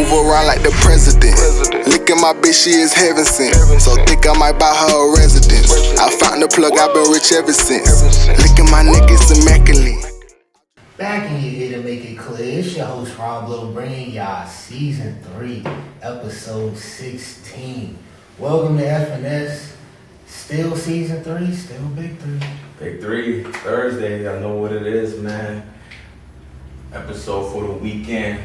move around like the president. Look at my bitch, she is heaven sent. So think I might buy her a residence. I found the plug, I've been rich ever since. Look at my niggas immaculate. Back in here to make it clear, it's your host Rob Little bringing y'all season 3, episode 16. Welcome to FNS. Still season 3, still big 3. Big 3, Thursday, I know what it is, man. Episode for the weekend.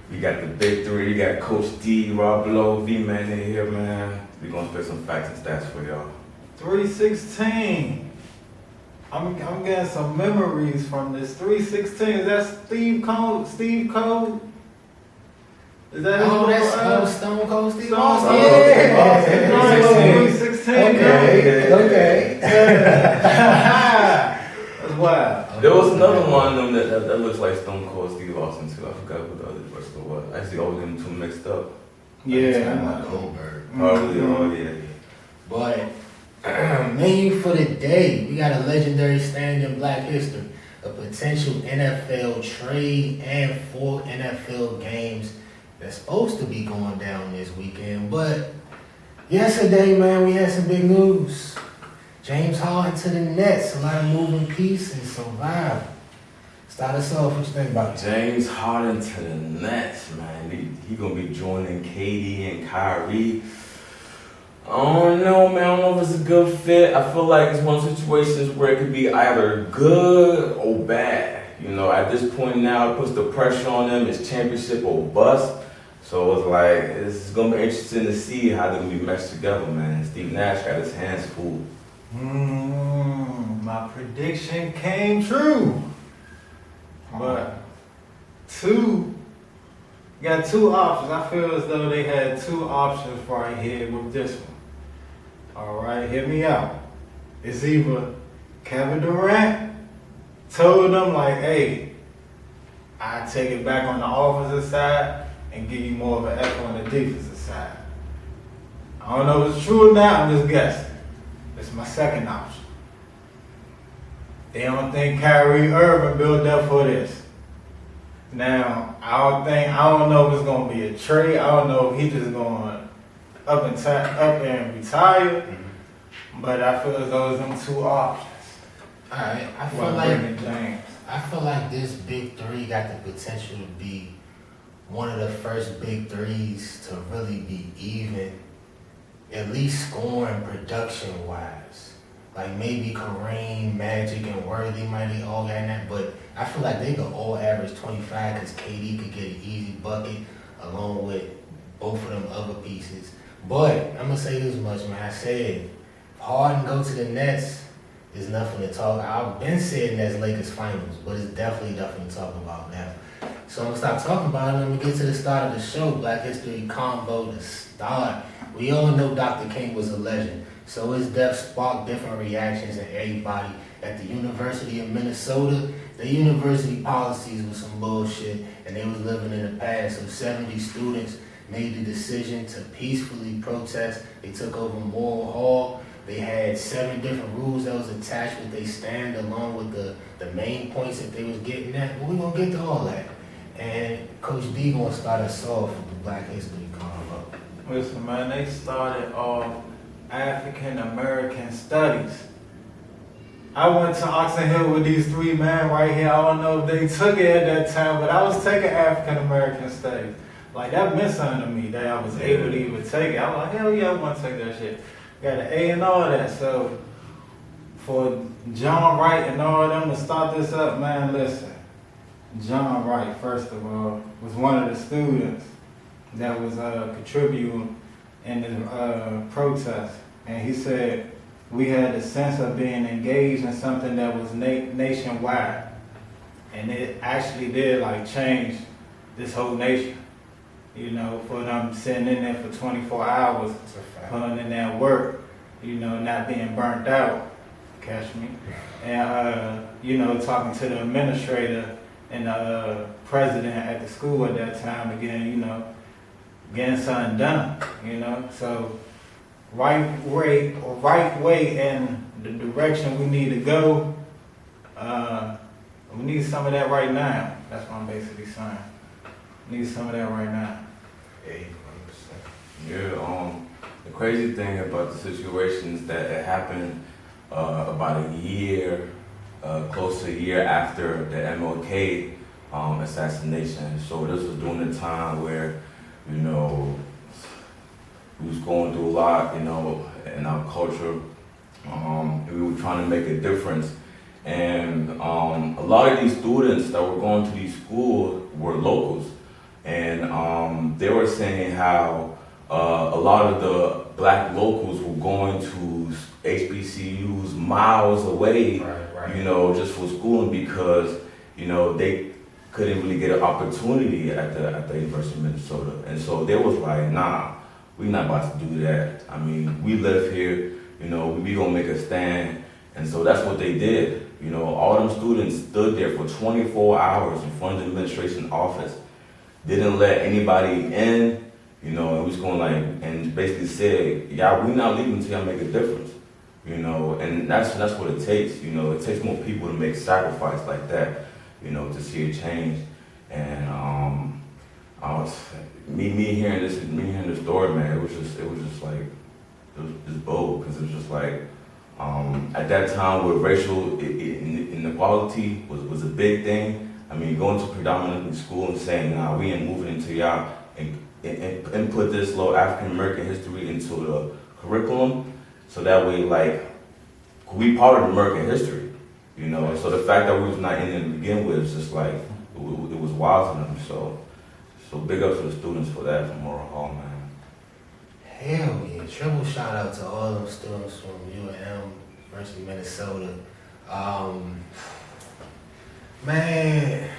We got the big 3, we got Coach D, Rob Lowe, V-Man in here, man. We gonna spit some facts and stats for y'all. 316. I'm getting some memories from this. 316. Is that Steve Cole? Is that that's Stone Cold Steve Austin. Yeah. 316. Okay. That's wild. There was another one of them that looks like Stone Cold Steve Austin too. I forgot what the other wrestler was. I actually always get them two mixed up. Yeah. Goldberg. Probably, oh yeah. But menu for the day, we got a legendary stand in Black history, a potential NFL trade, and 4 NFL games that's supposed to be going down this weekend. But yesterday, man, we had some big news. James Harden to the Nets, a lot of moving pieces, so vibe. Start us off, what you think about it? James Harden to the Nets, man. He gonna be joining KD and Kyrie. I don't know, man. I don't know if it's a good fit. I feel like it's one of those situations where it could be either good or bad. You know, at this point now, it puts the pressure on them. It's championship or bust. So it's like, it's going to be interesting to see how they're going to be meshed together, man. Steve Nash got his hands full. My prediction came true. But you got two options. I feel as though they had two options right here with this one. All right, hear me out. It's either Kevin Durant told them like, hey, I take it back on the offensive side and give you more of an effort on the defensive side. I don't know if it's true or not, I'm just guessing. It's my second option. They don't think Kyrie Irving built up for this. Now, I don't know if it's gonna be a trade. I don't know if he's just going up and retire. Mm-hmm. But I feel as though it's them two options. Alright, I feel like this big 3 got the potential to be one of the first big 3s to really be even, at least scoring production wise. Like maybe Kareem, Magic, and Worthy might be all got that, but I feel like they could all average 25 because KD could get an easy bucket along with both of them other pieces. But I'm gonna say this much, man. I said if Harden go to the Nets, there's nothing to talk. I've been saying that's Lakers finals, but it's definitely talking about now. So I'm gonna stop talking about it. Let me get to the start of the show. Black History Convo to start. We all know Dr. King was a legend. So his death sparked different reactions in everybody. At the University of Minnesota, the university policies were some bullshit and they was living in the past. So 70 students made the decision to peacefully protest. They took over Morrill Hall. They had 7 different rules that was attached with their stand along with the main points that they was getting at. But we're going to get to all that. And Coach D going to start us off with the Black History Convo. Listen, man, they started off African American Studies. I went to Oxon Hill with these 3 men right here. I don't know if they took it at that time, but I was taking African American Studies. Like, that meant something to me that I was able to even take it. I was like, hell yeah, I want to take that shit. Got an A and all that. So, for John Wright and all of them to start this up, man, listen. John Wright, first of all, was one of the students that was contributing in the protest. And he said, we had a sense of being engaged in something that was nationwide. And it actually did like change this whole nation. You know, for them sitting in there for 24 hours, putting in that work, you know, not being burnt out, catch me. And, you know, talking to the administrator and the president at the school at that time again, you know, getting something done, you know. So right way in the direction we need to go. We need some of that right now. That's what I'm basically saying. Need some of that right now. Hey, 100%. Yeah, the crazy thing about the situation is that it happened about a year, close to a year after the MLK assassination. So this was during the time where, you know, we was going through a lot, you know, in our culture. And we were trying to make a difference. And a lot of these students that were going to these schools were locals. And they were saying how a lot of the black locals were going to HBCUs miles away, Right. you know, just for schooling because, you know, they couldn't really get an opportunity at the University of Minnesota. And so they was like, nah, we not about to do that. I mean, we live here, you know, we gonna make a stand. And so that's what they did. You know, all them students stood there for 24 hours in front of the administration office, didn't let anybody in, you know, and was going like, and basically said, yeah, we not leaving until y'all make a difference, you know, and that's what it takes, you know, it takes more people to make sacrifice like that, you know, to see a change. And I was, me hearing the story, man, it was just like, it was just bold, because it was just like, at that time where racial inequality was a big thing. I mean, going to predominantly school and saying, nah, we ain't moving into y'all and put this little African American history into the curriculum. So that way, like, we part of American history, you know? And so the fact that we was not in it to begin with is just like, it was wild to them. So big up to the students for that from Moral Hall, man. Hell yeah. Triple shout out to all them students from UM, University of Minnesota. Man,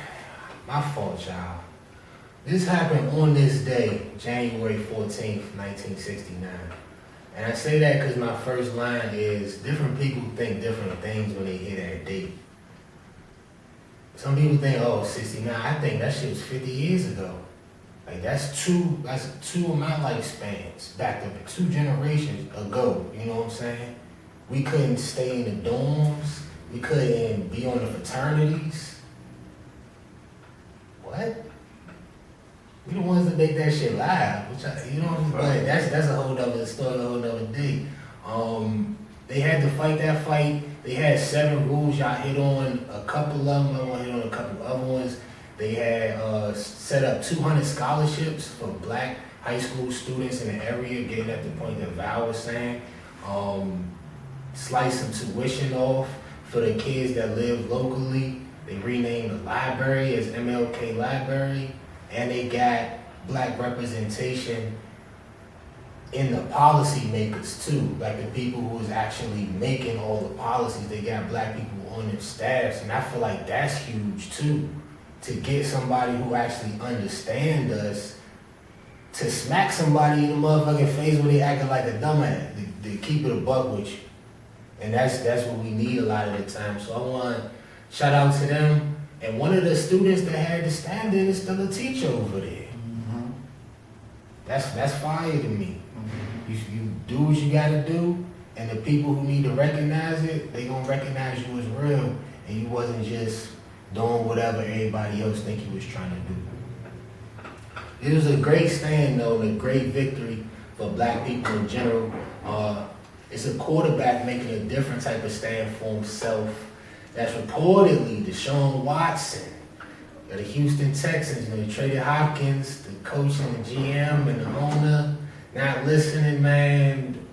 my fault, y'all. This happened on this day, January 14th, 1969. And I say that because my first line is different people think different things when they hear that date. Some people think, oh, 69. I think that shit was 50 years ago. Like that's two of my lifespans, back to 2 generations ago, you know what I'm saying? We couldn't stay in the dorms, we couldn't be on the fraternities. What? We the ones that make that shit live, you know, but that's a whole nother story, a whole nother day. They had to fight that fight. They had 7 rules, y'all hit on a couple of them, I want to hit on a couple of other ones. They had set up 200 scholarships for black high school students in the area, getting at the point that Val was saying. Slice some tuition off for the kids that live locally. They renamed the library as MLK Library, and they got black representation in the policy makers too, like the people who is actually making all the policies. They got black people on their staffs, and I feel like that's huge too. To get somebody who actually understands us to smack somebody in the motherfucking face when they acting like a dumbass, to keep it a buck with you. And that's what we need a lot of the time. So I want to shout out to them. And one of the students that had to stand in is still a teacher over there. Mm-hmm. That's fire to me. Mm-hmm. You do what you gotta do, and the people who need to recognize it, they gonna recognize you as real, and you wasn't just doing whatever everybody else think you was trying to do. It was a great stand though, and a great victory for black people in general. It's a quarterback making a different type of stand for himself. That's reportedly Deshaun Watson of the Houston Texans. You know, they traded Hopkins, the coach and the GM and the owner, not listening, man.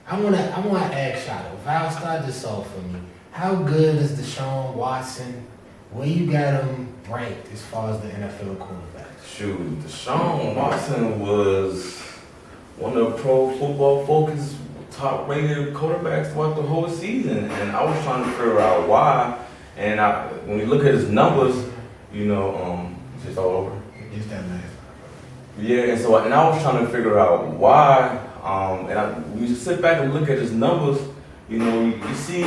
I wanna ask y'all, Val, start this off for me. How good is Deshaun Watson? Where you got him ranked as far as the NFL quarterbacks? Shoot, Deshaun Watson was one of Pro Football Focus top-rated quarterbacks throughout the whole season, and I was trying to figure out why. And when you look at his numbers, you know, it's just all over. Just that man. Yeah, and I was trying to figure out why. When you sit back and look at his numbers, you know, you see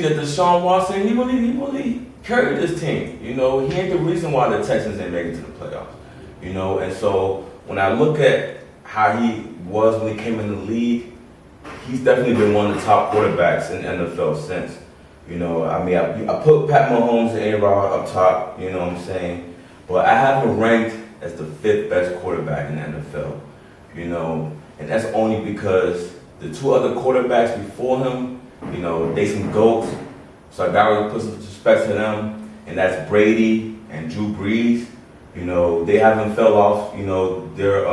that Deshaun Watson, he really carried this team. You know, he ain't the reason why the Texans ain't make it to the playoffs. You know, and so when I look at how he was when he came in the league, he's definitely been one of the top quarterbacks in the NFL since. You know, I mean, I put Pat Mahomes and A-Rod up top, you know what I'm saying? but I have him ranked as the 5th best quarterback in the NFL. You know, and that's only because the 2 other quarterbacks before him, you know, they some GOATs. So I gotta put some respect to them, and that's Brady and Drew Brees. You know, they haven't fell off, you know, their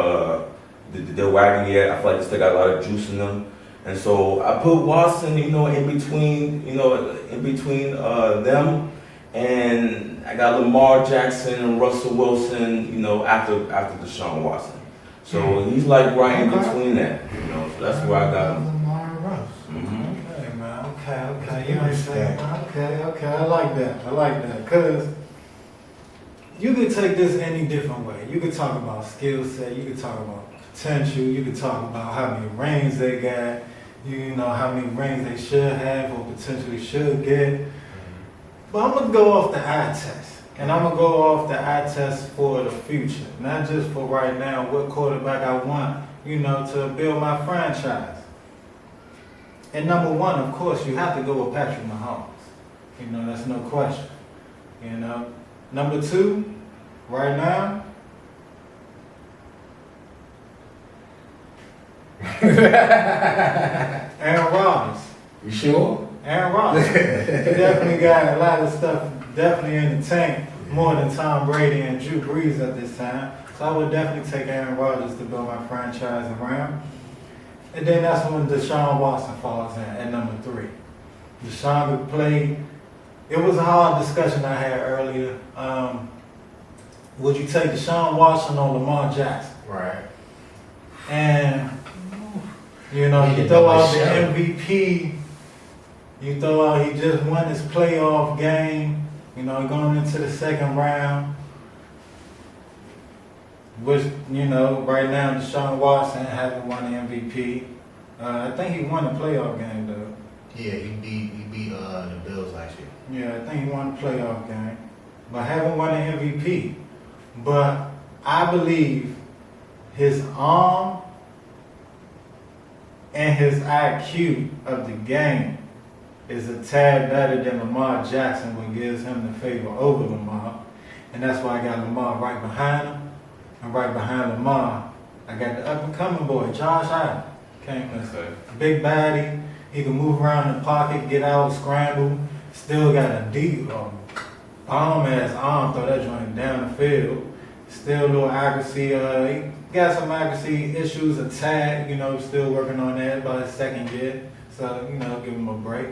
wagon yet. I feel like they still got a lot of juice in them. And so I put Watson, you know, in between them, and I got Lamar Jackson and Russell Wilson, you know, after Deshaun Watson. So he's like right in between that, you know. So that's where I got him. Lamar Russ. Mm-hmm. Okay, man. Okay. You understand? Okay. I like that. Cause you could take this any different way. You could talk about skill set. You could talk about potential. You could talk about how many rings they got. You know how many rings they should have or potentially should get. But I'm gonna go off the eye test, and I'm gonna go off the eye test for the future, not just for right now. What quarterback I want, you know, to build my franchise. And number one, of course, you have to go with Patrick Mahomes. You know, that's no question. You know, number 2, right now. Aaron Rodgers. You sure? Aaron Rodgers. He definitely got a lot of stuff definitely in the tank, more than Tom Brady and Drew Brees at this time. So I would definitely take Aaron Rodgers to build my franchise around. And then that's when Deshaun Watson falls in at number 3. Deshaun would play. It was a hard discussion I had earlier. Would you take Deshaun Watson or Lamar Jackson? Right. And, you know, you throw out the MVP, you throw out he just won his playoff game, you know, going into the 2nd round, which, you know, right now Deshaun Watson haven't won the MVP. I think he won the playoff game, though. Yeah, he beat the Bills last year. Yeah, I think he won the playoff game, but haven't won the MVP. But I believe his arm and his IQ of the game is a tad better than Lamar Jackson, what gives him the favor over Lamar. And that's why I got Lamar right behind him. And right behind Lamar, I got the up-and-coming boy, Josh Allen. Can't miss it. Big baddie. He can move around the pocket, get out, scramble. Still got a deep, bomb-ass arm, throw that joint down the field. Still a little accuracy. He got some accuracy issues, a tad, you know, still working on that by his 2nd year. So, you know, give him a break.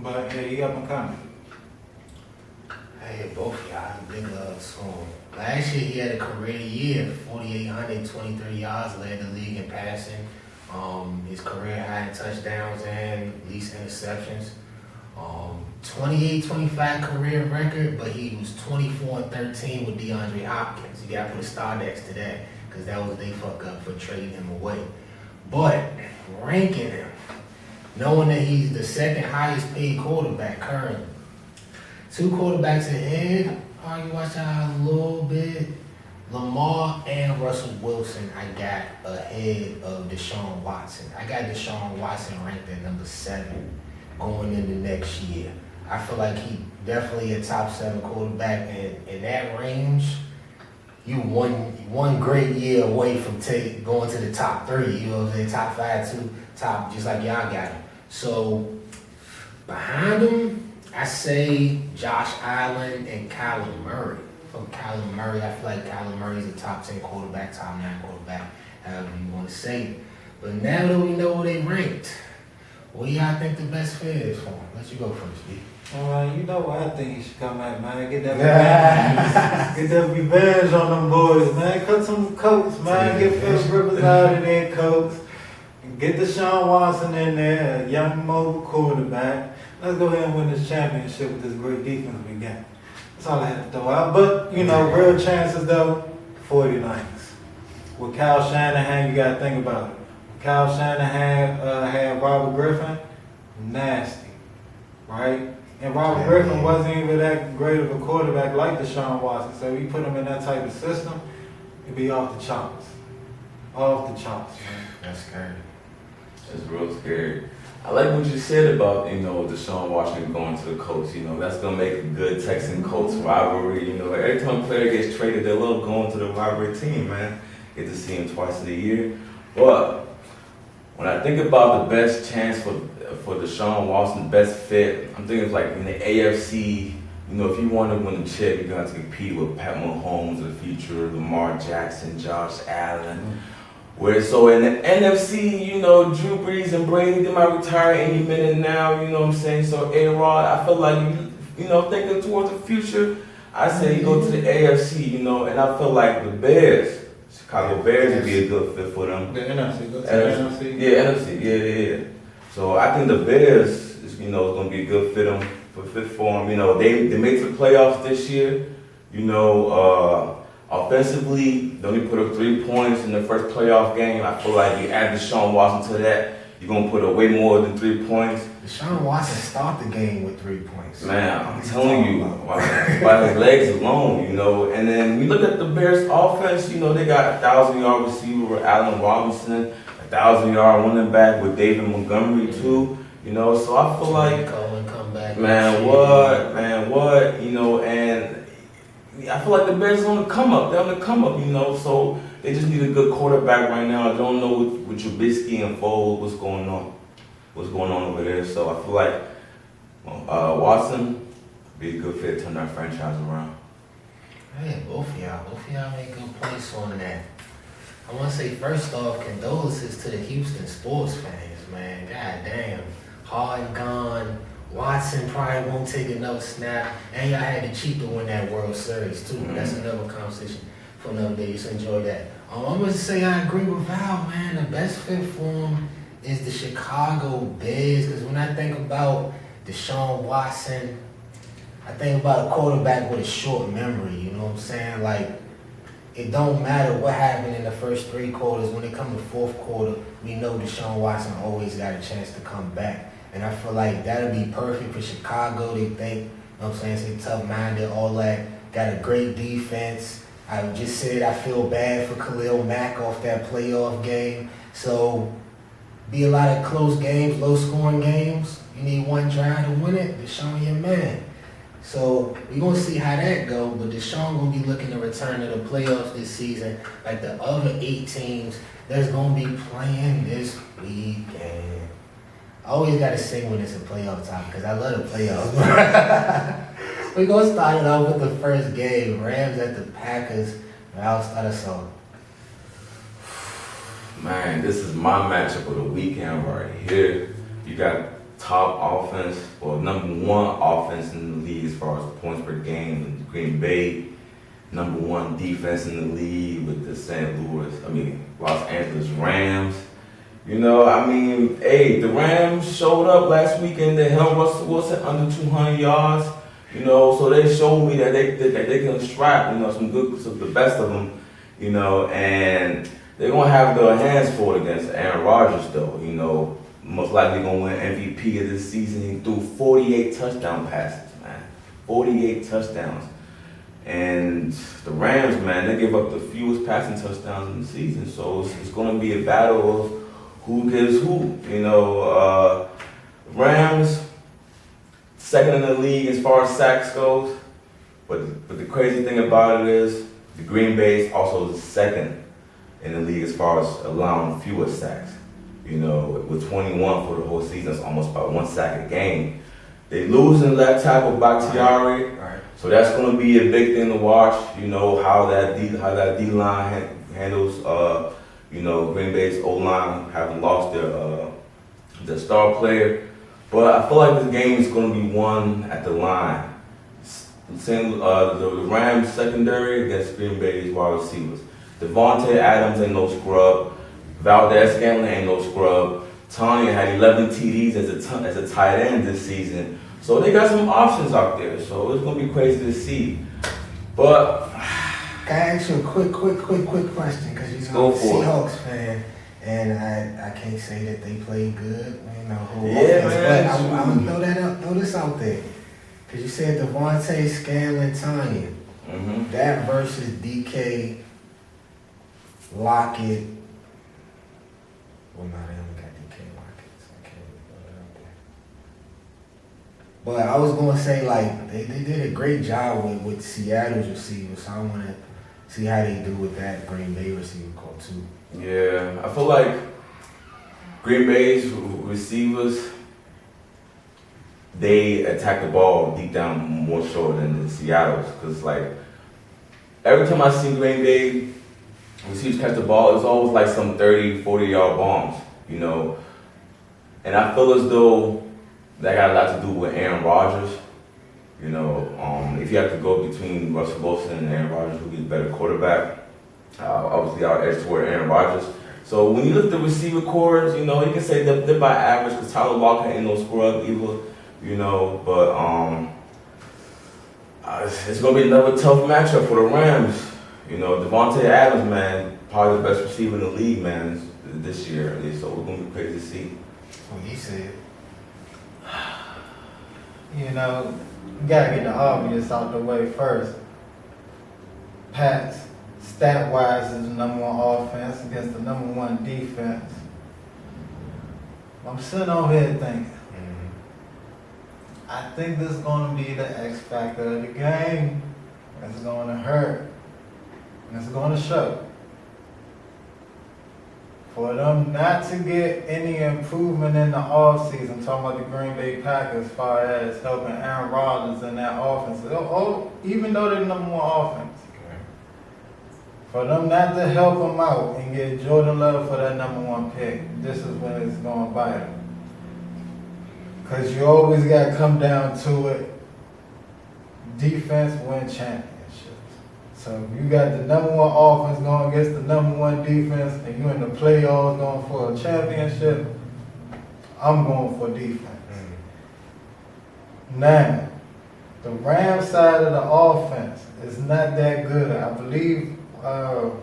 But, yeah, he up and coming. Hey, both of y'all, big love to him. Last year he had a career year, 4,823 yards, led the league in passing. His career high in touchdowns and least interceptions. 28-25 career record, but he was 24-13 with DeAndre Hopkins. You gotta put a star next to that, because that was they fuck up for trading him away. But ranking him, knowing that he's the 2nd highest paid quarterback currently. 2 quarterbacks ahead, argue watch out a little bit. Lamar and Russell Wilson I got ahead of Deshaun Watson. I got Deshaun Watson ranked at number 7 going into next year. I feel like he definitely a top 7 quarterback, and in that range, you one great year away from going to the top 3. You know what I'm saying? Top 5 to top, just like y'all got him. So behind him, I say Josh Allen and Kyler Murray. From Kyler Murray, I feel like Kyler Murray is a top 10 quarterback, top 9 quarterback, however you want to say it. But now that we know where they ranked, what do y'all think the best fit is for him? Let you go first, B. You know what I think he should come at, man. Get that revenge. Get that revenge on them boys, man. Cut some coats, man. Get Philip Rivers out of there, coats. Get Deshaun Watson in there, a young mobile quarterback. Let's go ahead and win this championship with this great defense we got. That's all I had to throw out. But, you know, real chances, though, 49ers. With Kyle Shanahan, you got to think about it. Kyle Shanahan had Robert Griffin, nasty, right? And Robert Griffin wasn't even that great of a quarterback like Deshaun Watson. So if you put him in that type of system, it'd be off the chops. Off the chops, man. That's scary. It's real scary. I like what you said about, Deshaun Watson going to the Colts. That's going to make a good Texan-Colts rivalry. Every time a player gets traded, they love going to the rivalry team, man. Get to see him twice in a year. But when I think about the best chance for Deshaun Watson, the best fit, I'm thinking like in the AFC, if you want to win the chip, you're going to have to compete with Pat Mahomes of the future, Lamar Jackson, Josh Allen. So in the NFC, Drew Brees and Brady, they might retire any minute now, you know what I'm saying? So A-Rod, I feel like, thinking towards the future, I say you go to the AFC, and I feel like the Bears, Chicago Bears would be a good fit for them. The NFC, go to the NFC? Yeah, NFC, yeah. So I think the Bears is going to be a good fit for them. They made the playoffs this year, offensively, they only put up 3 points in the first playoff game. I feel like you add Deshaun Watson to that, you're going to put up way more than 3 points. Deshaun Watson started the game with 3 points. Man, I'm telling you, by his legs alone, And then we look at the Bears offense, they got a 1,000-yard receiver, Allen Robinson, a 1,000-yard running back with David Montgomery too, So I feel like, Cohen come back. man, what, and I feel like the Bears are on the come up. They're on the come up, So they just need a good quarterback right now. I don't know with Trubisky and Foles what's going on over there. So I feel like Watson be a good fit to turn that franchise around. Hey, both of y'all make good points on that. I want to say first off, condolences to the Houston sports fans, man. God damn, Harden gone. Watson probably won't take another snap, and y'all had the cheat to win that World Series too. That's another conversation for another day. Just enjoy that. I'm gonna say I agree with Val, man. The best fit for him is the Chicago Bears, because when I think about Deshaun Watson, I think about a quarterback with a short memory. You know what I'm saying? Like, it don't matter what happened in the first 3 quarters. When it comes to fourth quarter, we know Deshaun Watson always got a chance to come back. And I feel like that'll be perfect for Chicago. They think, you know what I'm saying, say tough-minded, all that. Got a great defense. I just said I feel bad for Khalil Mack off that playoff game. So, be a lot of close games, low-scoring games. You need one drive to win it. Deshaun, your man. So, we're going to see how that go. But Deshaun going to be looking to return to the playoffs this season. Like the other 8 teams that's going to be playing this weekend. I always got to sing when it's a playoff time because I love the playoffs. We're going to start it off with the first game. Rams at the Packers. I'll start us off. Man, this is my matchup of the weekend right here. You got top offense, or number 1 offense in the league as far as points per game in Green Bay. Number 1 defense in the league with the Los Angeles Rams. The Rams showed up last weekend. They held Russell Wilson under 200 yards. So they showed me that they can strap, the best of them, and they're gonna have their hands full against Aaron Rodgers, though. Most likely gonna win MVP of this season. He threw 48 touchdown passes, man, 48 touchdowns. And the Rams, man, they give up the fewest passing touchdowns in the season. So it's gonna be a battle of who gives who, Rams, second in the league as far as sacks goes. But the crazy thing about it is the Green Bay is also the second in the league as far as allowing fewer sacks. With 21 for the whole season, it's almost about 1 sack a game. They lose in left tackle Bakhtiari, Right. So that's going to be a big thing to watch. How that D line handles. Green Bay's O-line have lost their star player. But I feel like this game is going to be won at the line. The Rams secondary against Green Bay's wide receivers. Devontae Adams ain't no scrub. Valdez-Scantling ain't no scrub. Tanya had 11 TDs as a tight end this season. So they got some options out there. So it's going to be crazy to see. But Can I ask you a quick question? Because you're a Seahawks fan, and I can't say that they play good. Man, I'm gonna throw this out there. Because you said Devontae, Scanlon, Tanya. Mm-hmm. That versus DK, Lockett. Well, no, they only got DK Lockett. So I can't. But I was gonna say like they did a great job with Seattle's receivers. So I wanna see how they do with that Green Bay receiver core too. Yeah, I feel like Green Bay's receivers, they attack the ball deep down more so than the Seattle's. Because, like, every time I see Green Bay receivers catch the ball, it's always like some 30, 40-yard bombs, you know. And I feel as though that got a lot to do with Aaron Rodgers. You know, if you have to go between Russell Wilson and Aaron Rodgers, who gets a better quarterback, obviously I'll edge toward Aaron Rodgers. So when you look at the receiver cores, you know, you can say they're by average because Tyler Walker ain't no scrub either, you know. But it's going to be another tough matchup for the Rams. You know, Devontae Adams, man, probably the best receiver in the league, man, this year at least. So we're going to be crazy to see. What he said. You know, you gotta get the obvious out the way first. Pats, stat-wise, is the number one offense against the number one defense. I'm sitting over here thinking, I think this is gonna be the X factor of the game. It's gonna hurt. And it's gonna show. For them not to get any improvement in the offseason, talking about the Green Bay Packers as far as helping Aaron Rodgers in that offense, even though they're the number one offense, for them not to help them out and get Jordan Love for that number one pick, this is when it's going to bite them. Because you always got to come down to it, defense win championships. So if you got the number one offense going against the number one defense and you in the playoffs going for a championship, I'm going for defense. Now, the Rams side of the offense is not that good. I believe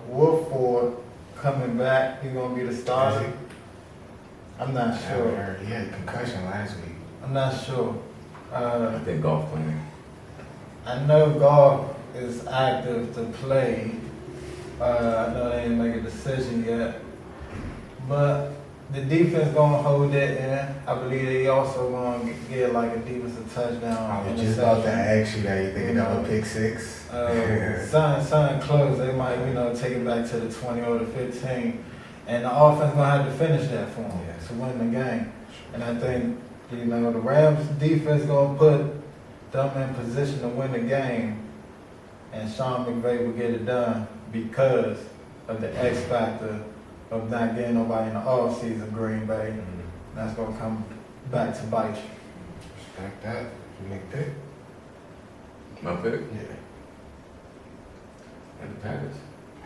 Wolford coming back, he's going to be the starter. I'm not sure. He had a concussion last week. I'm not sure. I think golf playing. I know golf is active to play. I know they didn't make a decision yet. But the defense gonna hold that in. I believe they also gonna get like a defensive touchdown. I was just about to ask you that. You think another pick six? Something close. They might, take it back to the 20 or the 15. And the offense gonna have to finish that for them to win the game. And I think, the Rams defense gonna put them in position to win the game. And Sean McVay will get it done because of the X factor of not getting nobody in the offseason, Green Bay. That's going to come back to bite you. Respect that. You make pick? My pick? Yeah. And the Packers.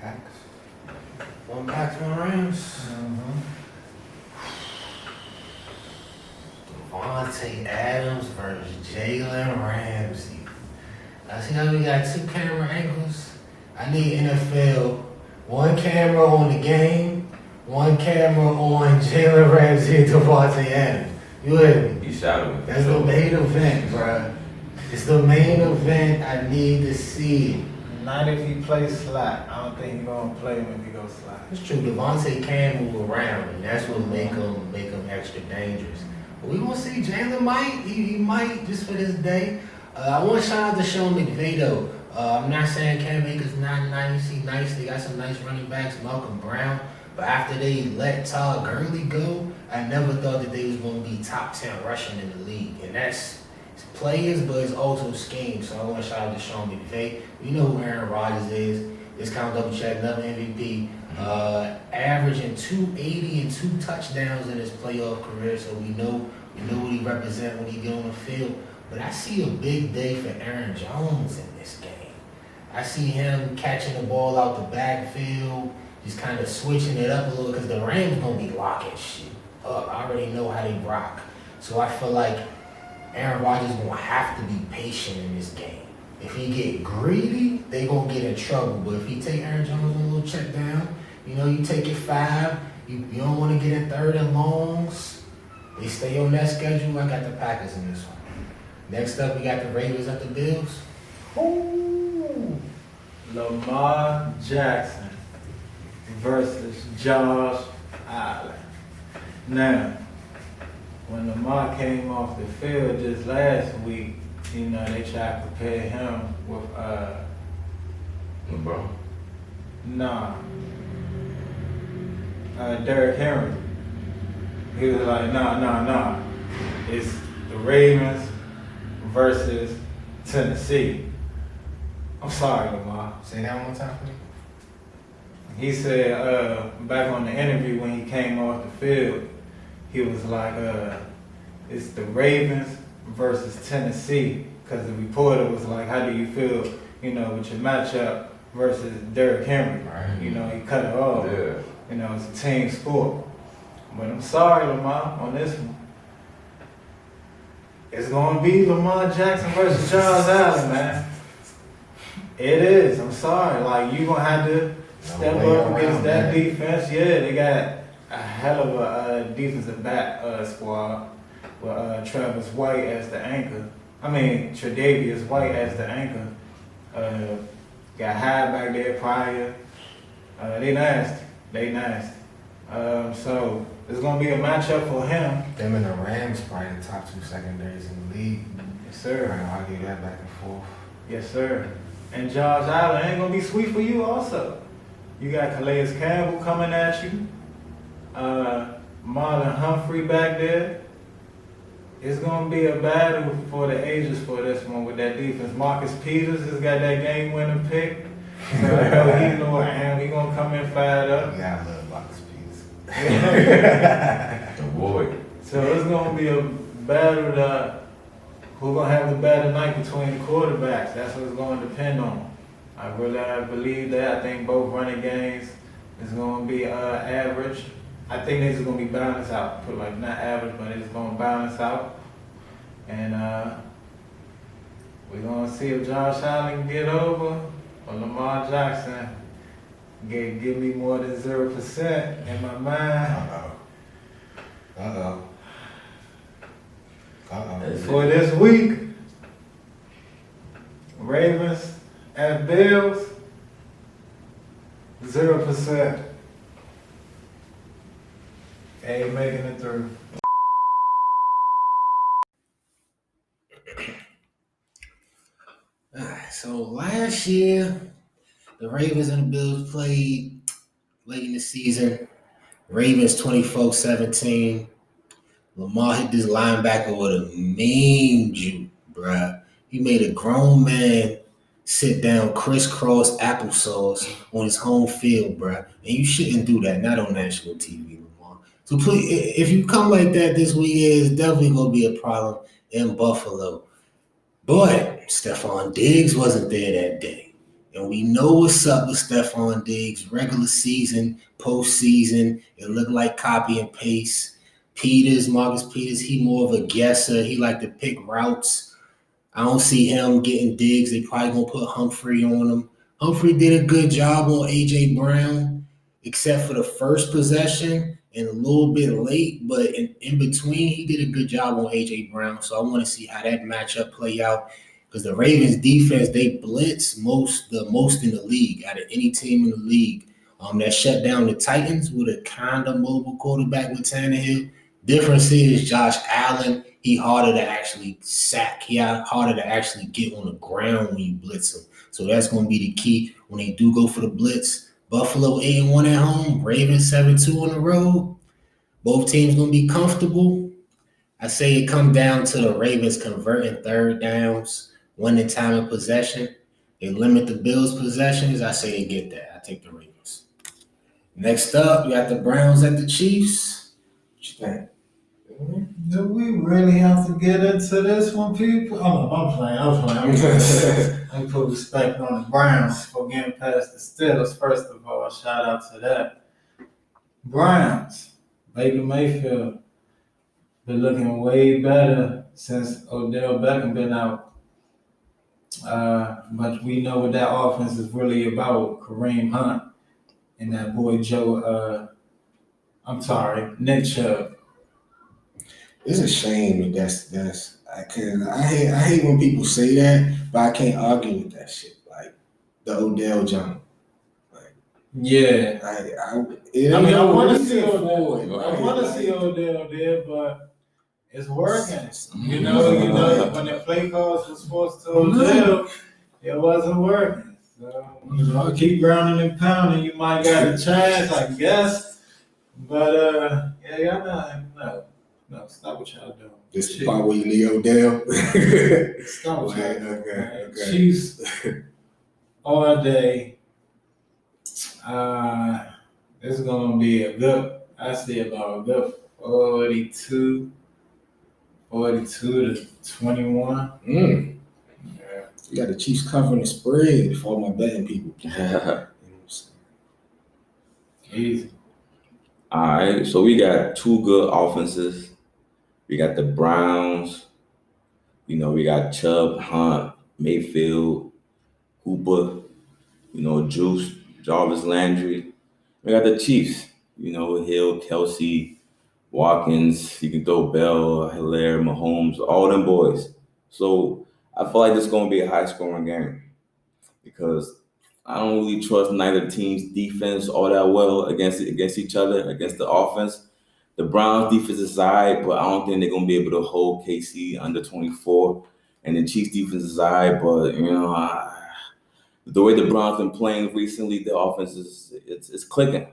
Packs. One Packs, one Rams. Devontae Adams versus Jalen Ramsey. I see how we got two camera angles. I need NFL, one camera on the game, one camera on Jalen Ramsey and Devontae Adams. You heard me? You shot me. That's the main event, bruh. It's the main event. I need to see. Not if he plays slot. I don't think he's going to play him if he goes slot. It's true. Devontae can move around, and that's what make him extra dangerous. But we gonna see Jalen might. He might just for this day. I want to shout out to Sean McVay though. I'm not saying Cam Akers not nice. He's nice. They got some nice running backs, Malcolm Brown. But after they let Todd Gurley go, I never thought that they was going to be top 10 rushing in the league. And that's players, but it's also scheme. So I want to shout out to Sean McVay. You know who Aaron Rodgers is. It's kind of double check, another MVP. Averaging 280 and 2 touchdowns in his playoff career. So we know what he represents when he get on the field. But I see a big day for Aaron Jones in this game. I see him catching the ball out the backfield, just kind of switching it up a little because the Rams going to be locking shit up. I already know how they rock. So I feel like Aaron Rodgers going to have to be patient in this game. If he get greedy, they going to get in trouble. But if he take Aaron Jones on a little check down, you take it 5, you don't want to get in 3rd and longs, they stay on that schedule. I got the Packers in this one. Next up, we got the Raiders at the Bills. Ooh. Lamar Jackson versus Josh Allen. Now, when Lamar came off the field just last week, you know, they tried to compare him with LeBron. Derrick Henry. He was like, nah. It's the Ravens versus Tennessee. I'm sorry, Lamar. Say that one more time for me. He said back on the interview when he came off the field, he was like, it's the Ravens versus Tennessee. Because the reporter was like, how do you feel, you know, with your matchup versus Derrick Henry? Right. You know, he cut it off. Yeah. You know, it's a team sport. But I'm sorry, Lamar, on this one. It's going to be Lamar Jackson versus Josh Allen, man. It is. I'm sorry. Like, you're going to have to step up against that defense. Yeah, they got a hell of a defensive back squad with Travis White as the anchor. Tre'Davious White as the anchor. Got Hyde back there prior. They nasty. So it's gonna be a matchup for him. Them and the Rams probably the top 2 secondaries in the league. Yes, sir. I'll argue that back and forth. Yes, sir. And Josh Allen ain't gonna be sweet for you also. You got Calais Campbell coming at you. Marlon Humphrey back there. It's gonna be a battle for the ages for this one with that defense. Marcus Peters has got that game-winning pick. So I know he's Lord Ham. He gonna come in fired up. You gotta love Marcus Peters. The boy. So it's gonna be a battle that who's gonna have the better night between the quarterbacks. That's what it's gonna depend on. I believe that. I think both running games is gonna be average. I think this is gonna be balanced out. Put like not average, but it's gonna balance out. And we're gonna see if Josh Allen can get over or Lamar Jackson give me more than 0% in my mind. Uh-oh. For this week, Ravens at Bills, 0%. Ain't making it through. Alright, so last year, the Ravens and the Bills played late in the season. Ravens 24-17. Lamar hit this linebacker with a mean juke, bruh. He made a grown man sit down crisscross applesauce on his home field, bruh. And you shouldn't do that, not on national TV, Lamar. So please, if you come like that this weekend, it's definitely going to be a problem in Buffalo. But Stephon Diggs wasn't there that day. And we know what's up with Stephon Diggs. Regular season, postseason, it looked like copy and paste. Marcus Peters, he more of a guesser. He like to pick routes. I don't see him getting Diggs. They probably going to put Humphrey on him. Humphrey did a good job on A.J. Brown, except for the first possession and a little bit late. But in between, he did a good job on A.J. Brown. So I want to see how that matchup play out. Because the Ravens defense, they blitz the most in the league, out of any team in the league. That shut down the Titans with a kind of mobile quarterback with Tannehill. Difference is Josh Allen, he harder to actually sack. He harder to actually get on the ground when you blitz him. So that's going to be the key when they do go for the blitz. Buffalo 8-1 at home, Ravens 7-2 on the road. Both teams going to be comfortable. I say it come down to the Ravens converting third downs, winning time of possession. They limit the Bills' possessions. I say they get that. I take the Ravens. Next up, you got the Browns at the Chiefs. What you think? Do we really have to get into this one, people? Oh, I'm playing. I put respect on the Browns for getting past the Steelers. First of all, shout out to that. Browns, Baker Mayfield, been looking way better since Odell Beckham been out. But we know what that offense is really about. Kareem Hunt and that boy Nick Chubb. It's a shame that I hate when people say that, but I can't argue with that shit. Like the Odell jump. Yeah. I want to see Odell. I want to see Odell there, but it's working. You know, when the play calls was supposed to live, it wasn't working. So, keep grounding and pounding. You might got a chance, I guess. But yeah, y'all no, stop what y'all doing. This is the part where you kneel down. Stop what y'all doing. Okay. Chiefs all day. It's gonna be I see about a good 42 to 21. Yeah. You got the Chiefs covering the spread for all my betting people. Easy. All right, so we got two good offenses. We got the Browns. We got Chubb, Hunt, Mayfield, Hooper, Juice, Jarvis Landry. We got the Chiefs. Hill, Kelsey, Watkins. You can throw Bell, Hilaire, Mahomes, all them boys. So I feel like this is going to be a high-scoring game because I don't really trust neither team's defense all that well against each other, against the offense. The Browns' defense is high, but I don't think they're going to be able to hold KC under 24. And the Chiefs' defense is high, but, the way the Browns been playing recently, the offense is clicking.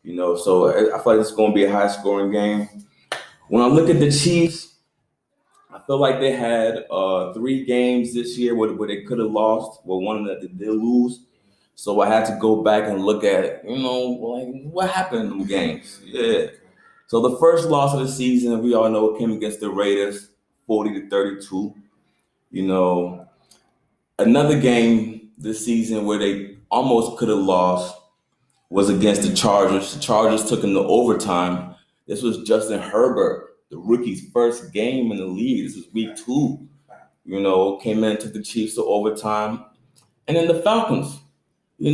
So I feel like it's going to be a high-scoring game. When I look at the Chiefs, I feel like they had 3 games this year where they could have lost. Well, one of them that they did lose. So I had to go back and look at, what happened in them games. Yeah. So the first loss of the season, we all know, came against the Raiders, 40-32. Another game this season where they almost could have lost was against the Chargers. The Chargers took them to overtime. This was Justin Herbert, the rookie's first game in the league. This was week 2. Came in, took the Chiefs to overtime. And then the Falcons. They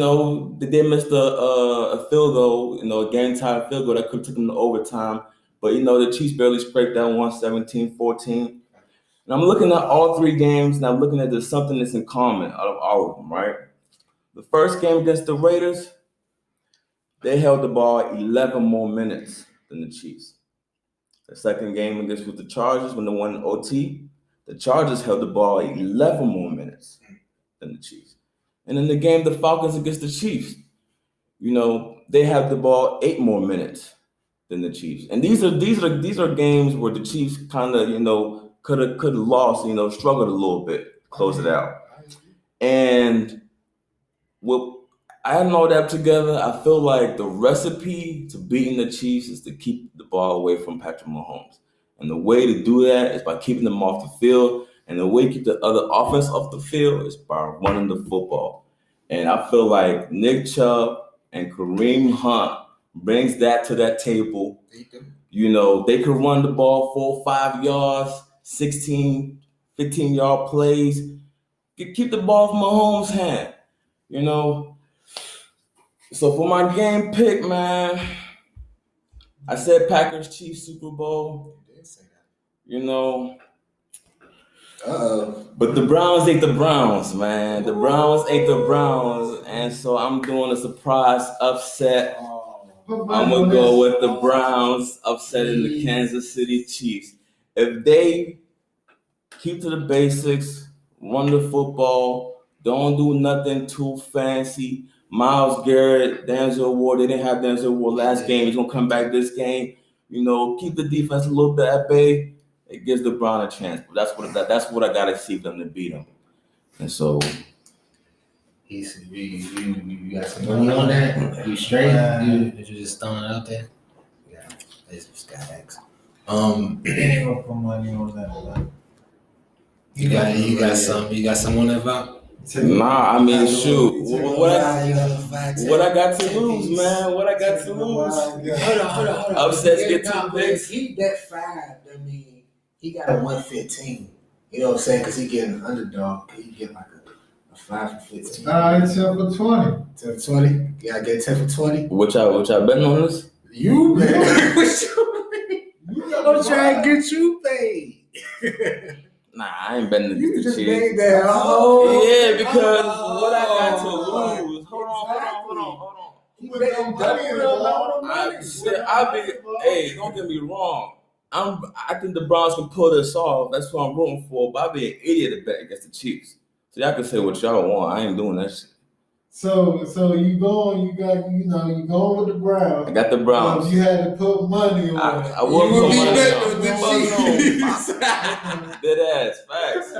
missed a field goal, a game-time field goal that could have taken them to overtime. But, the Chiefs barely scraped that one, 17-14. And I'm looking at all 3 games, and I'm looking at there's something that's in common out of all of them, right? The first game against the Raiders, they held the ball 11 more minutes than the Chiefs. The second game against with the Chargers, when they won in OT, the Chargers held the ball 11 more minutes than the Chiefs. And in the game, the Falcons against the Chiefs, they have the ball 8 more minutes than the Chiefs. And these are games where the Chiefs kind of, could have lost, struggled a little bit, close it out. And adding all that together, I feel like the recipe to beating the Chiefs is to keep the ball away from Patrick Mahomes. And the way to do that is by keeping them off the field. And the way to keep the other offense off the field is by running the football. And I feel like Nick Chubb and Kareem Hunt brings that to that table. They could run the ball 4 or 5 yards, 16, 15-yard plays. Keep the ball from Mahomes' hand, So for my game pick, man, I said Packers Chiefs Super Bowl. You did say that. But the Browns ate the Browns, man. The Browns ate the Browns, and so I'm doing a surprise upset. I'm gonna go with the Browns upsetting the Kansas City Chiefs. If they keep to the basics, run the football, don't do nothing too fancy. Myles Garrett, Denzel Ward, they didn't have Denzel Ward last game. He's gonna come back this game. Keep the defense a little bit at bay. It gives the Browns a chance. But that's what I gotta see for them to beat them. And so You got some money on that? You straight? Did you just throwing it out there? Yeah, it's just got X. Ain't gonna put money on that. You got some on that Val? Nah, I mean, shoot. What I got to lose, man? What I got to lose? Hold on. Upsets get 2 picks. He bet 5. I mean, he got a 115. You know what I'm saying? Because he getting an underdog. He get like a 5 for 15. Nah, it's 10 for 20. 10 for 20? You gotta get 10 for 20? What y'all betting on this? You, man. I'm trying to get you paid. Nah, I ain't betting You against just the Chiefs. made that. Oh, Yeah, because what I got to lose. Hold on. Hey, don't get me wrong. I think the Browns can pull this off. That's what I'm rooting for. But I'd be an idiot to bet against the Chiefs. So y'all can say what y'all want. I ain't doing that shit. So you going? You going with the Browns? I got the Browns. You had to put money on it. I wouldn't put money betting with the on. Dead ass facts.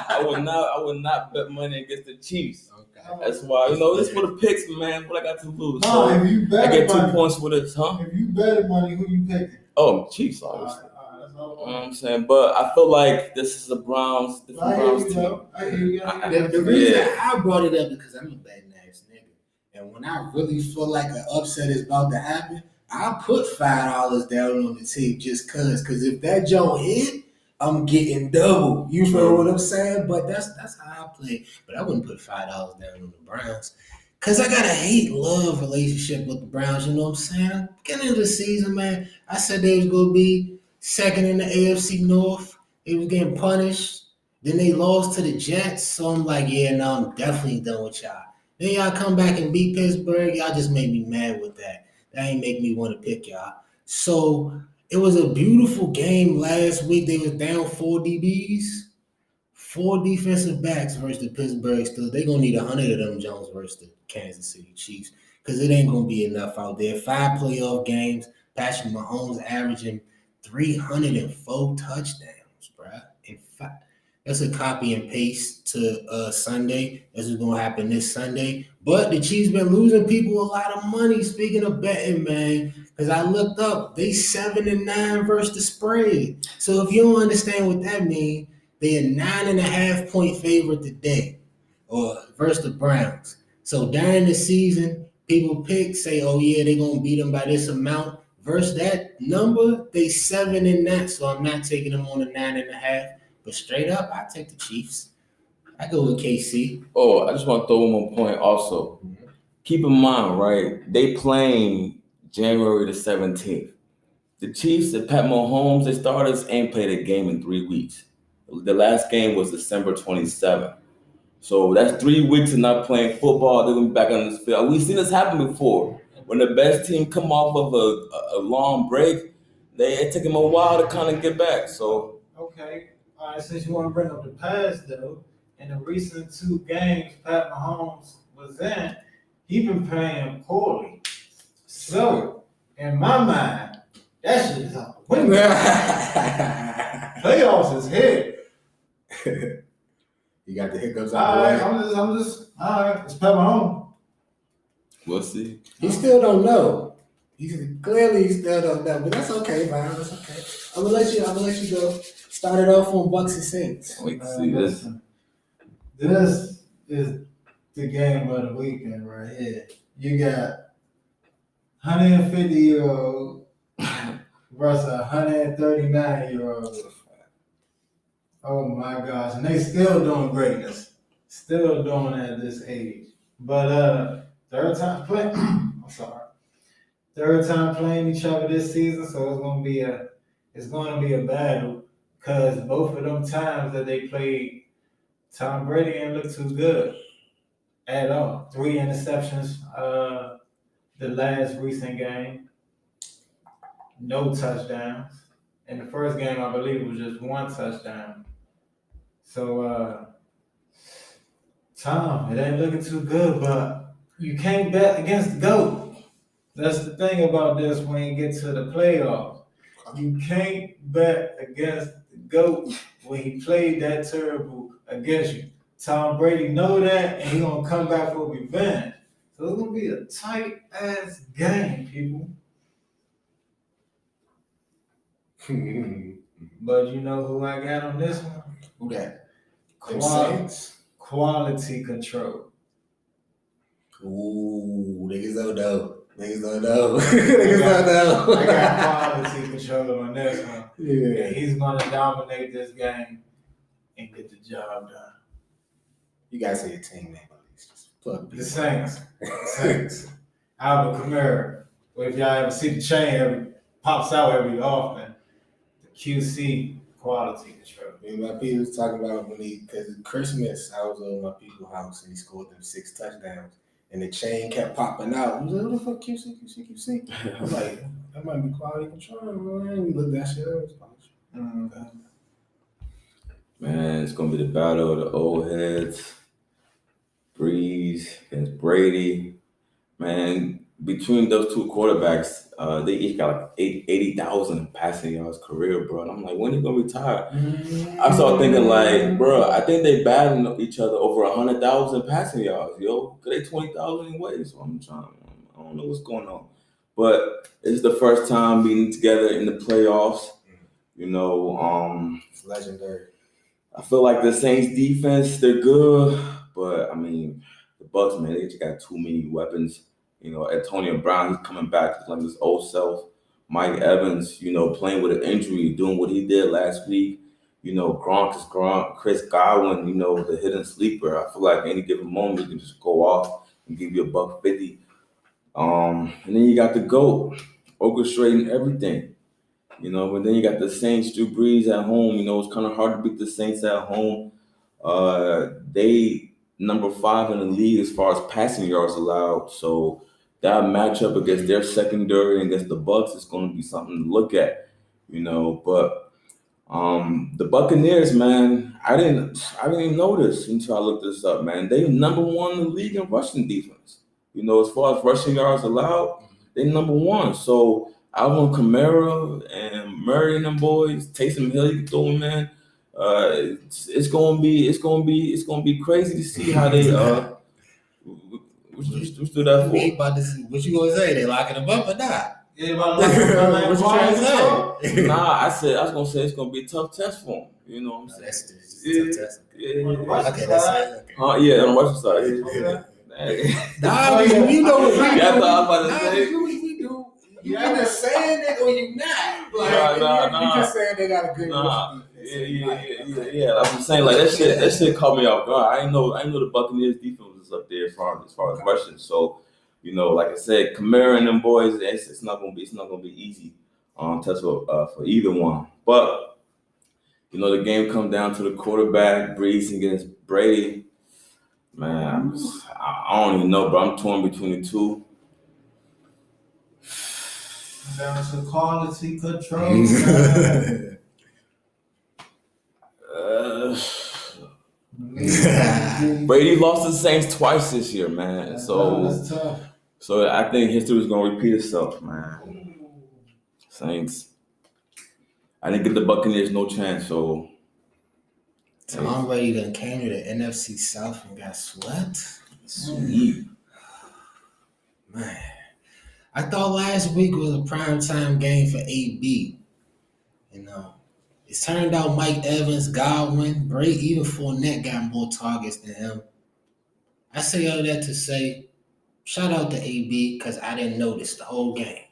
I would not bet money against the Chiefs. Okay. That's why this for the picks, man. What I got to lose? No, if you bet I get 2 money, points for this, huh? If you bet money, who you picking? Oh, Chiefs, obviously. That's all. You know what I'm saying? But I feel like this is a Browns team. I hear you. The reason I brought it up is because I'm a betting ass nigga. And when I really feel like an upset is about to happen, I'll put $5 down on the team just cause. Cause if that joke hit, I'm getting double. You feel what I'm saying? But that's how I play. But I wouldn't put $5 down on the Browns. Cause I got a hate-love relationship with the Browns, you know what I'm saying? Beginning of the season, man, I said they was gonna be second in the AFC North. They was getting punished. Then they lost to the Jets. So I'm like, yeah, no, I'm definitely done with y'all. Then y'all come back and beat Pittsburgh. Y'all just made me mad with that. That ain't make me want to pick y'all. So it was a beautiful game last week. They was down 4 DBs, 4 defensive backs versus the Pittsburgh Steelers. They gonna need 100 of them Jones versus the Kansas City Chiefs because it ain't gonna be enough out there. 5 playoff games. Patrick Mahomes averaging 304 touchdowns, bruh. In fact, that's a copy and paste to Sunday. This is gonna happen this Sunday. But the Chiefs been losing people a lot of money. Speaking of betting, man, because I looked up, they 7-9 versus the spread. So if you don't understand what that means, they a 9.5 point favorite today, or versus the Browns. So during the season, people say, oh yeah, they're gonna beat them by this amount. Versus that number, they 7-9. So I'm not taking them on a 9.5. But straight up, I take the Chiefs. I go with KC. Oh, I just want to throw one more point also. Keep in mind, right? They playing January the 17th. The Chiefs and Pat Mahomes, their starters, ain't played a game in 3 weeks. The last game was December 27th. So that's 3 weeks of not playing football. They're going to be back on this field. We've seen this happen before. When the best team come off of a long break, it take them a while to kind of get back. So okay, all right. Since you want to bring up the past, though, in the recent 2 games Pat Mahomes was in, he been playing poorly. So, in my mind, that shit is out the window. Playoffs is here. You got the hiccups All out right, the way. I'm just. All right, it's Pat Mahomes. we'll see. He still don't know. He still don't know, but that's okay, man. That's okay. I'm gonna let you go. Start it off on Bucks and Saints. Wait to see this. This is the game of the weekend right here. You got 150-year-old versus 139-year-old. Oh my gosh, and they still doing greatness. Still doing it at this age. But third time playing each other this season, so it's gonna be a battle because both of them times that they played, Tom Brady didn't look too good at all. 3 interceptions the last recent game. No touchdowns. In the first game, I believe it was just 1 touchdown. So, Tom, it ain't looking too good, but you can't bet against the GOAT. That's the thing about this when you get to the playoffs. You can't bet against the GOAT when he played that terrible against you. Tom Brady know that, and he's going to come back for revenge. So it's going to be a tight-ass game, people. But you know who I got on this one? Who that? Quality control. Ooh, niggas don't know. Niggas don't know. Niggas don't know. I got quality control on this one. Yeah. And he's going to dominate this game and get the job done. You gotta say your team name at least. Just plug The Saints. Alvin Kamara. Well, if y'all ever see the chain pops out every often, the QC quality control. Me and my people was talking about because at Christmas I was over my people's house and he scored them 6 touchdowns and the chain kept popping out. I was like, what the fuck QC? I'm like, That might be quality control, man. We look that shit up. Man, it's gonna be the battle of the old heads. Breeze against Brady. Man, between those two quarterbacks, they each got like 80,000 passing yards career, bro. And I'm like, when are you gonna retire? I started thinking like, bro, I think they battling each other over 100,000 passing yards, yo. Cause they 20,000 anyway. So I don't know what's going on. But it's the first time being together in the playoffs. You know, It's legendary. I feel like the Saints defense, they're good, but I mean, the Bucks, man, they just got too many weapons. You know, Antonio Brown, he's coming back to like his old self. Mike Evans, you know, playing with an injury, doing what he did last week. You know, Gronk is Gronk. Chris Godwin, you know, the hidden sleeper. I feel like any given moment he can just go off and give you $150. And then you got the GOAT orchestrating everything. You know, but then you got the Saints, Drew Brees at home. You know, it's kind of hard to beat the Saints at home. They number 5 in the league as far as passing yards allowed. So that matchup against their secondary and against the Bucks is going to be something to look at. You know, but the Buccaneers, man, I didn't even notice until I looked this up, man. They number 1 in the league in rushing defense. You know, as far as rushing yards allowed, they number 1. So Alvin Kamara and Murray and them boys, Taysom Hill, you can throw him in. It's gonna be crazy to see how they what you do that for? What you gonna say? They locking them up or not? Yeah, What you trying to say? Nah, I was gonna say it's gonna be a tough test for him. You know what I'm saying? That's just a tough test. Yeah. Okay, that's it. Yeah, on the Russian side. Nah, you know what we do. Yeah, I thought I was about to Nah, say. you know what we do. You either saying it or you not. Nah. You just saying they got a good Nah. defense. Yeah. I'm saying like that shit caught me off guard. I know the Buccaneers defense was up there as far as rushing. So, you know, like I said, Kamara and them boys, it's not gonna be easy test for either one. But you know, the game come down to the quarterback, Brees against Brady. Man, I don't even know, but I'm torn between the two. Down to quality control. Brady lost to the Saints twice this year, man. That's tough. So I think history is gonna repeat itself, man. Saints. I didn't give the Buccaneers no chance, so. Tom Brady done came to the NFC South and got swept. Sweet. Man, I thought last week was a primetime game for AB. You know, it turned out Mike Evans, Godwin, Brady, even Fournette got more targets than him. I say all that to say, shout out to AB because I didn't notice the whole game.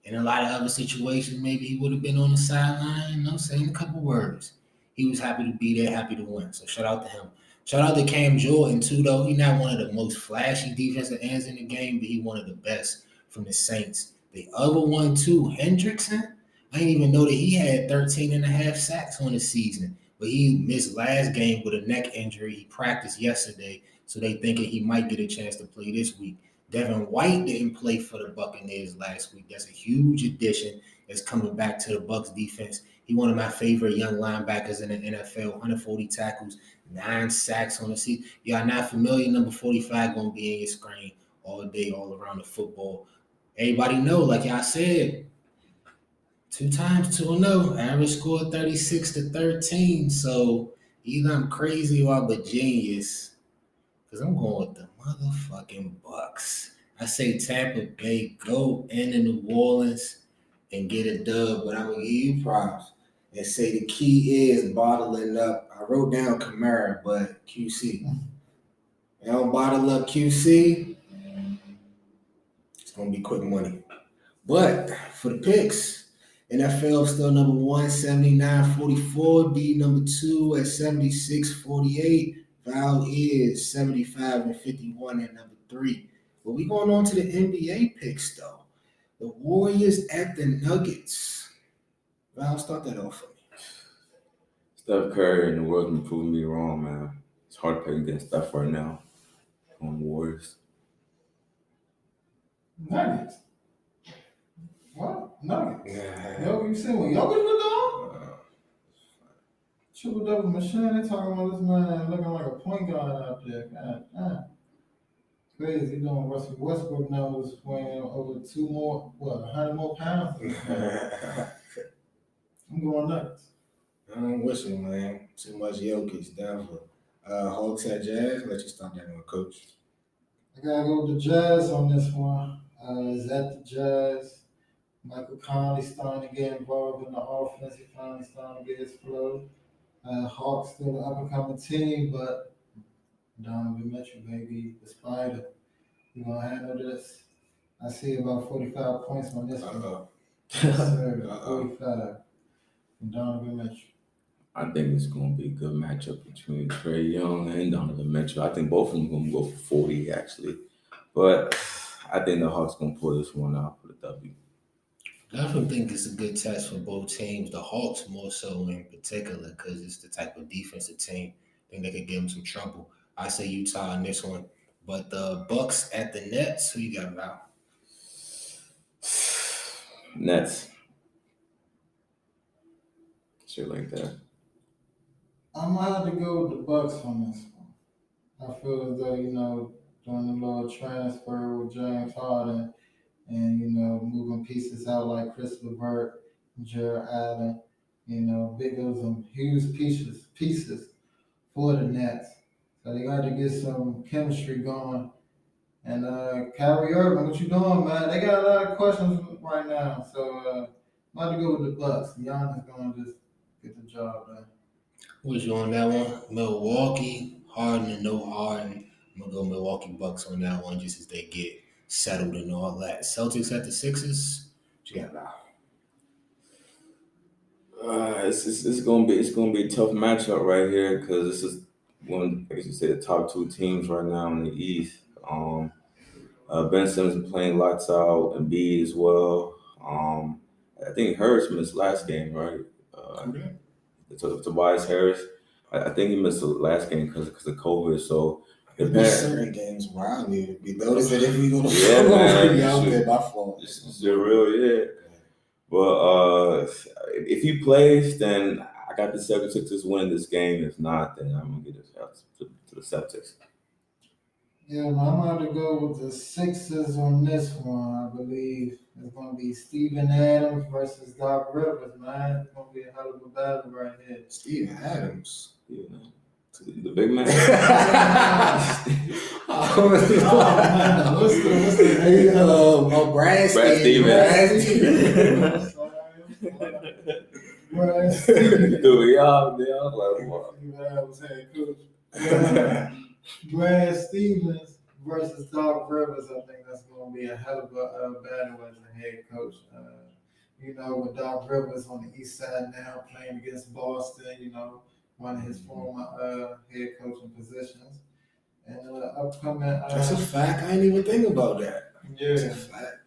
In a lot of other situations, maybe he would have been on the sideline, you know, saying a couple words. He was happy to be there, happy to win. So shout out to him. Shout out to Cam Jordan, too, though. He's not one of the most flashy defensive ends in the game, but he's one of the best from the Saints. The other one, too, Hendrickson, I didn't even know that he had 13 and a half sacks on the season. But he missed last game with a neck injury. He practiced yesterday, so they thinking he might get a chance to play this week. Devin White didn't play for the Buccaneers last week. That's a huge addition that's coming back to the Bucs defense. He's one of my favorite young linebackers in the NFL, 140 tackles, 9 sacks on the season. Y'all not familiar, number 45 going to be in your screen all day, all around the football. Everybody know, like y'all said, 2 times 2-0, average score 36-13. So either I'm crazy or I'm a genius, because I'm going with the motherfucking Bucks. I say Tampa Bay, go into New Orleans and get a dub, but I'm going to give you props and say the key is bottling up. I wrote down Kamara, but QC. I don't bottle up QC, it's going to be quick money. But for the picks, NFL still number 1, 79-44. D number 2 at 76-48. Val is 75-51 at number 3. But we going on to the NBA picks, though. The Warriors at the Nuggets. Val, start that off for me. Steph Curry and the world's been proving me wrong, man. It's hard to pick against Steph right now on the Warriors. Nuggets. What? Nuggets. Yeah. Yo, you seen what Jokic was doing? Triple double machine. They talking about this man looking like a point guard out there. God damn. Crazy. He doing Russell Westbrook knows weighing over 100 more pounds. I'm going nuts. I'm with you, man. Too much Jokic, down for Hawks at Jazz. Let you start that one, coach. I gotta go with the Jazz on this one. Is that the Jazz? Michael Conley starting to get involved in the offense. He finally starting to get his flow. Hawks still an up and coming team, but Donovan Mitchell, baby, the Spider. You gonna handle this? I see about 45 points on this one. Uh-oh. Yes, sir. Uh-oh. 45 from Donovan Mitchell. I think it's going to be a good matchup between Trae Young and Donovan Mitchell. I think both of them going to go for 40, actually. But I think the Hawks going to pull this one out for the W. I definitely think it's a good test for both teams. The Hawks more so in particular because it's the type of defensive team. I think they could give them some trouble. I say Utah in this one. But the Bucks at the Nets, who you got about? Nets. Shit like that. I'm gonna have to go with the Bucks on this one. I feel as though, doing the little transfer with James Harden and, moving pieces out like Chris LeVert, Jared Allen, big of some huge pieces for the Nets. So they got to get some chemistry going. And Kyrie Irving, what you doing, man? They got a lot of questions right now. So I'm about to go with the Bucks. Giannis going to just get the job done. Who's you on that one? Milwaukee, Harden and no Harden. I'm going to go Milwaukee Bucks on that one just as they get settled and all that. Celtics at the Sixers. What you got about? It's gonna be a tough matchup right here because this is one, I guess you say, the top two teams right now in the East. Ben Simmons playing lights out, and Embiid as well. I think Harris missed last game, right? Tobias Harris. I think he missed the last game because of COVID. So There's certain games where I need to be noticed that if we gonna be out there by fault. It's real, yeah. But if he plays, then I got the 76ers winning this game. If not, then I'm gonna get it out to the Celtics. Yeah, man, I'm going to go with the Sixers on this one. I believe it's going to be Steven Adams versus Doc Rivers, man. It's going to be a hell of a battle right here. Steven Adams. Yeah, the big man. Brad Stevens. Brad Stevens. Dude, y'all like what? Steven Adams head coach. Brad Stevens versus Doc Rivers. I think that's going to be a hell of a battle as a head coach. With Doc Rivers on the east side now playing against Boston, one of his former head coaching positions. And upcoming. That's a fact. I didn't even think about that. Yeah. That's a fact.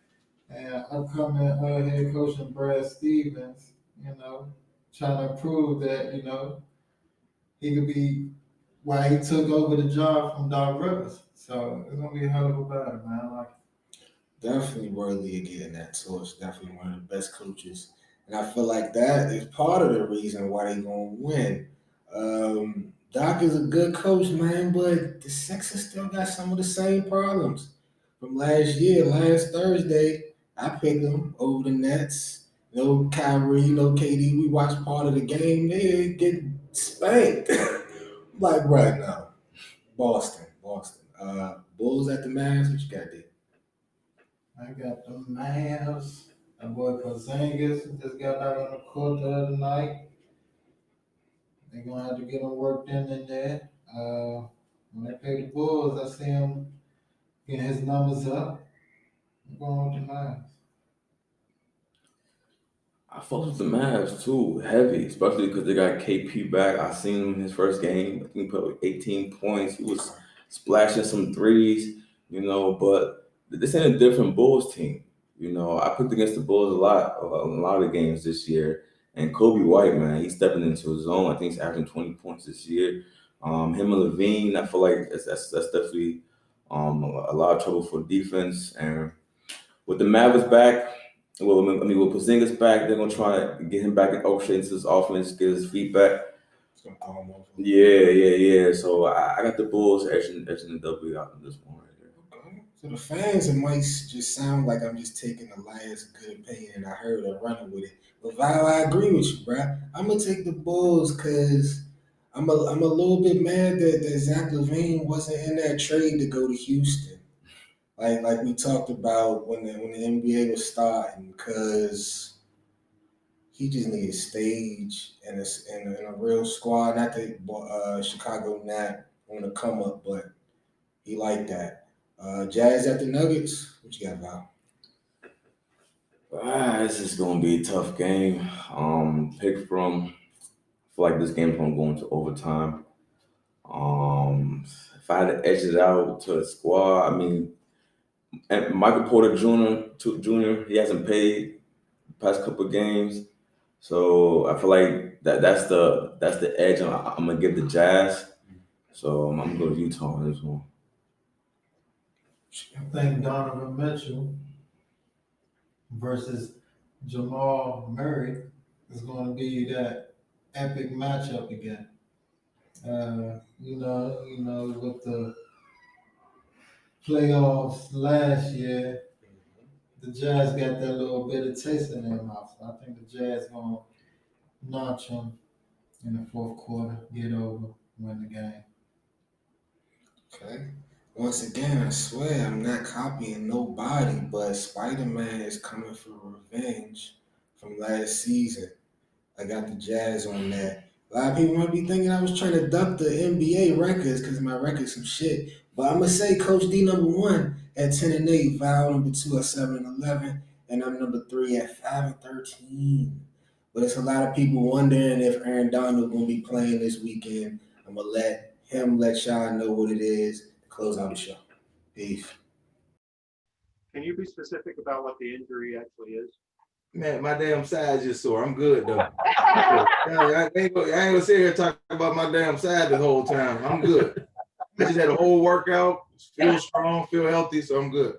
And upcoming head coaching Brad Stevens, trying to prove that, he could be why he took over the job from Doc Rivers. So it's going to be a hell of a battle, man. I like it. Definitely worthy of getting that torch. Definitely one of the best coaches. And I feel like that is part of the reason why they're going to win. Doc is a good coach, man, but the Sixers still got some of the same problems from last year. Last Thursday, I picked them over the Nets. Kyrie, KD, we watched part of the game. They get spanked. Like right now. Boston. Bulls at the Mavs, what you got there? I got the Mavs. My boy Porzingis just got out on the court the other night. They're going to have to get him worked in there. When they play the Bulls, I see him getting his numbers up. I'm going with the Mavs. I fuck with the Mavs too, heavy, especially because they got KP back. I seen him in his first game. I think he put like 18 points. He was splashing some threes, but this ain't a different Bulls team. I picked against the Bulls a lot of the games this year. And Kobe White, man, he's stepping into his zone. I think he's averaging 20 points this year. Him and Levine, I feel like that's definitely a lot of trouble for defense. And with the Mavericks back, Well, I mean, with Porzingis back, they're gonna try to get him back and orchestrate into this offense, get his feet back. It's gonna call him off. Yeah. So I got the Bulls edging the W out in this one right there. Okay. So the fans, it might just sound like I'm just taking the last good opinion and I heard her running with it. But Val, I agree with you, bro. I'm gonna take the Bulls because I'm a little bit mad that Zach LaVine wasn't in that trade to go to Houston. Like we talked about when the NBA was starting, because he just needed stage and a real squad. Not that Chicago not on the come up, but he liked that. Jazz at the Nuggets. What you got, Val? This is gonna be a tough game. Pick from. I feel like this game's gonna go into overtime. If I had to edge it out to a squad, I mean, and Michael Porter Jr. He hasn't played the past couple of games, so I feel like that's the edge I'm gonna give the Jazz. So I'm gonna go to Utah on this one. I think Donovan Mitchell versus Jamal Murray is going to be that epic matchup again. You know, with the playoffs last year, the Jazz got that little bit of taste in their mouth. So I think the Jazz going to notch them in the fourth quarter, get over, win the game. Okay. Once again, I swear I'm not copying nobody, but Spider-Man is coming for revenge from last season. I got the Jazz on that. A lot of people might be thinking I was trying to duck the NBA records because my record's some shit. But I'm going to say Coach D number 1 at 10-8, Val number 2 at 7-11, and I'm number 3 at 5-13. But it's a lot of people wondering if Aaron Donald going to be playing this weekend. I'm going to let y'all know what it is to close out the show. Peace. Can you be specific about what the injury actually is? Man, my damn side just sore. I'm good though. I ain't gonna sit here talking about my damn side the whole time. I'm good. I just had a whole workout, feel strong, feel healthy, so I'm good.